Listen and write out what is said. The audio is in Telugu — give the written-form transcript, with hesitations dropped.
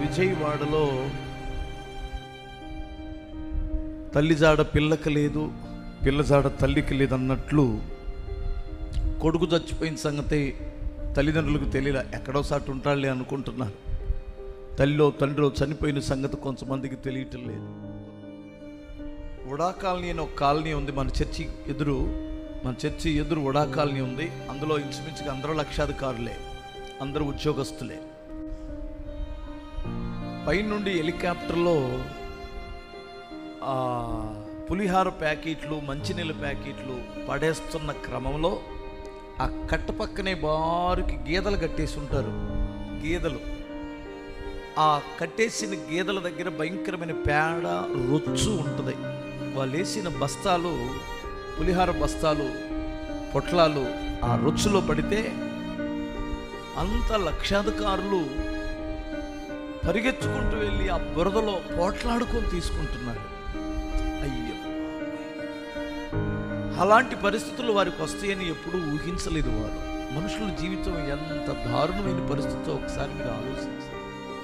విజయవాడలో తల్లిజాడ పిల్లకి లేదు, పిల్లజాడ తల్లికి లేదన్నట్లు కొడుకు చచ్చిపోయిన సంగతి తల్లిదండ్రులకు తెలియలే. ఎక్కడో సాటు ఉంటాడులే అనుకుంటున్నారు. తల్లిలో తండ్రిలో చనిపోయిన సంగతి కొంతమందికి తెలియటం లేదు. ఉడా కాలనీ అని ఒక కాలనీ ఉంది మన చర్చి ఎదురు ఉడా కాలనీ ఉంది. అందులో ఇంచుమించుగా అందరూ లక్షాధికారులే, అందరూ ఉద్యోగస్తులే. పైనుండి హెలికాప్టర్లో పులిహార ప్యాకెట్లు, మంచినీళ్ళ ప్యాకెట్లు పడేస్తున్న క్రమంలో ఆ కట్ట పక్కనే బారుకి గేదెలు కట్టేసి ఉంటారు. గేదెలు, ఆ కట్టేసిన గేదెల దగ్గర భయంకరమైన పేడ రొచ్చు ఉంటుంది. వాళ్ళు వేసిన బస్తాలు, పులిహార బస్తాలు, పొట్లాలు ఆ రొచ్చులో పడితే అంత లక్షాధికారులు పరిగెత్తుకుంటూ వెళ్ళి ఆ బురదలో పోట్లాడుకొని తీసుకుంటున్నారు. అయ్యో, అలాంటి పరిస్థితులు వారికి వస్తాయని ఎప్పుడూ ఊహించలేదు వారు. మనుషుల జీవితం ఎంత దారుణమైన పరిస్థితితో ఒకసారి మీరు ఆలోచించారు.